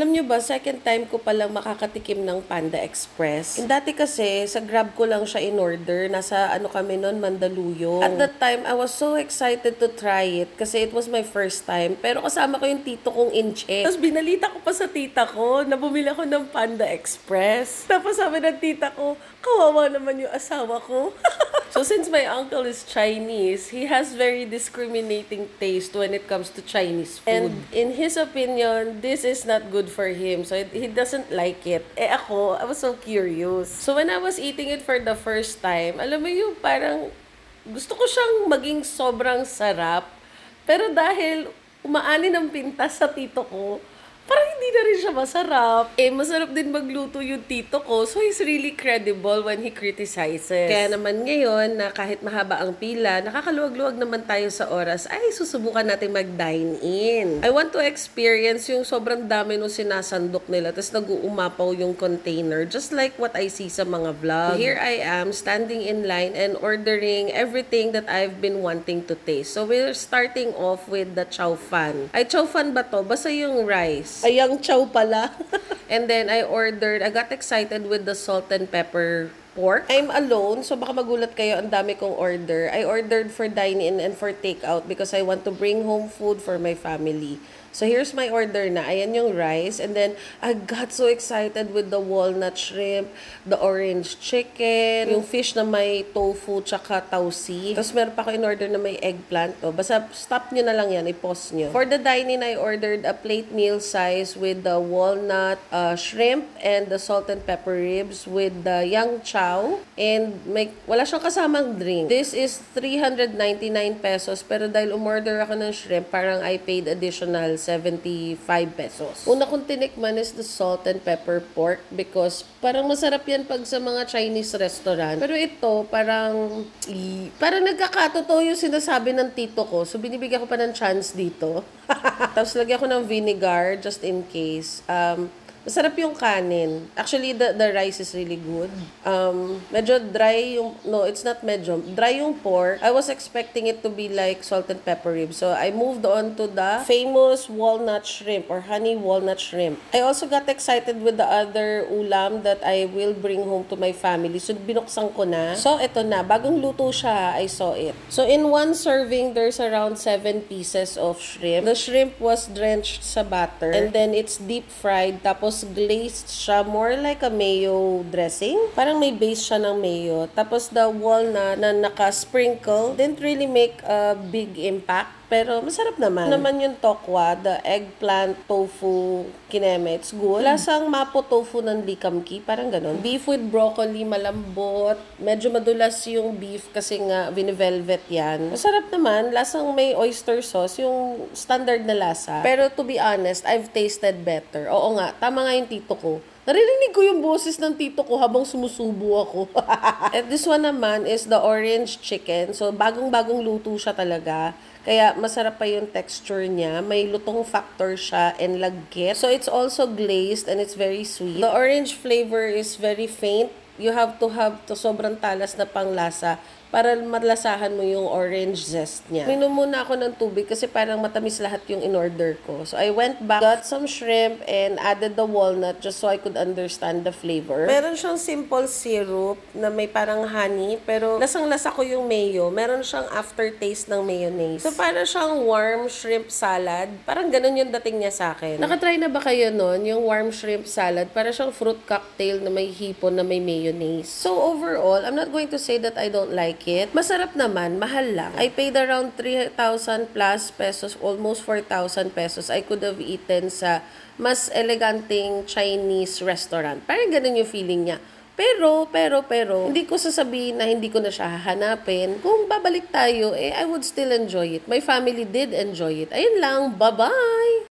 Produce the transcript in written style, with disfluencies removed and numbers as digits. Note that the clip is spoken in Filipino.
Alam nyo ba, second time ko palang makakatikim ng Panda Express. Dati kasi, sa Grab ko lang siya in order. Nasa kami noon, Mandaluyong. At that time, I was so excited to try it kasi it was my first time. Pero kasama ko yung tito kong in-check. Tapos binalita ko pa sa tita ko na bumili ako ng Panda Express. Tapos sabi ng tita ko, kawawa naman yung asawa ko. So since my uncle is Chinese, he has very discriminating taste when it comes to Chinese food. And in his opinion, this is not good for him. So he doesn't like it. Ako, I was so curious. So when I was eating it for the first time, alam mo yung parang gusto ko siyang maging sobrang sarap. Pero dahil umaani ng pintas sa tito ko, parang hindi na rin siya masarap. Masarap din magluto yung tito ko. So, he's really credible when he criticizes. Kaya naman ngayon, na kahit mahaba ang pila, nakakaluwag-luwag naman tayo sa oras, ay susubukan natin mag-dine in. I want to experience yung sobrang dami nung sinasandok nila, tapos nag-uumapaw yung container, just like what I see sa mga vlog. Here I am, standing in line and ordering everything that I've been wanting to taste. So, we're starting off with the chow fan. Ay, chow fan ba to? Basta yung rice. Ayang chow pala. And then I got excited with the salt and pepper pork. I'm alone, so baka magulat kayo, ang dami kong order. I ordered for dine-in and for takeout because I want to bring home food for my family. So here's my order na. Ayan yung rice. And then, I got so excited with the walnut shrimp, the orange chicken, yung fish na may tofu, tsaka tausi. Tapos meron pa ako in-order na may eggplant. Basta stop nyo na lang yan, i-pause nyo. For the dine-in, I ordered a plate meal size with the walnut shrimp and the salt and pepper ribs with the yang chow. And wala siyang kasamang drink. This is 399 pesos. Pero dahil umorder ako ng shrimp, parang I paid additional 75 pesos. Una kong tinikman is the salt and pepper pork because parang masarap yan pag sa mga Chinese restaurant. Pero ito, parang nagkakatotoo yung sinasabi ng tito ko. So, binibigyan ko pa ng chance dito. Tapos, lagyan ko ng vinegar just in case. Masarap yung kanin. Actually, the rice is really good. Medyo dry yung... No, it's not medyo. Dry yung pork. I was expecting it to be like salt and pepper ribs. So, I moved on to the famous walnut shrimp or honey walnut shrimp. I also got excited with the other ulam that I will bring home to my family. So, binuksan ko na. So, ito na. Bagong luto siya, I saw it. So, in one serving, there's around 7 pieces of shrimp. The shrimp was drenched sa butter. And then, it's deep fried. Tapos, glazed siya, more like a mayo dressing. Parang may base siya ng mayo. Tapos the walnut na naka-sprinkle didn't really make a big impact. Pero masarap naman. Naman yung tokwa, the eggplant, tofu, kineme, it's good. Lasang mapo tofu ng likamki, parang ganun. Beef with broccoli, malambot. Medyo madulas yung beef kasi nga vini-velvet yan. Masarap naman. Lasang may oyster sauce, yung standard na lasa. Pero to be honest, I've tasted better. Oo nga, tama nga yung tito ko. Naririnig ko yung boses ng tito ko habang sumusubo ako. And this one naman is the orange chicken. So, bagong-bagong luto siya talaga. Kaya masarap pa yung texture niya. May lutong factor siya and lagkit. So, it's also glazed and it's very sweet. The orange flavor is very faint. You have to sobrang talas na panglasa para malasahan mo yung orange zest niya. Minom muna ako ng tubig kasi parang matamis lahat yung in-order ko. So, I went back, got some shrimp, and added the walnut just so I could understand the flavor. Meron siyang simple syrup na may parang honey, pero lasang-lasa ko yung mayo. Meron siyang aftertaste ng mayonnaise. So, parang siyang warm shrimp salad. Parang ganun yung dating niya sa akin. Nakatry na ba kayo nun, yung warm shrimp salad? Parang siyang fruit cocktail na may hipon na may mayonnaise. So, overall, I'm not going to say that I don't like it. Masarap naman, mahal lang. I paid around 3,000 plus pesos, almost 4,000 pesos. I could have eaten sa mas eleganteng Chinese restaurant. Parang ganun yung feeling niya. Pero, hindi ko sasabihin na hindi ko na siya hahanapin. Kung babalik tayo, I would still enjoy it. My family did enjoy it. Ayun lang, bye-bye!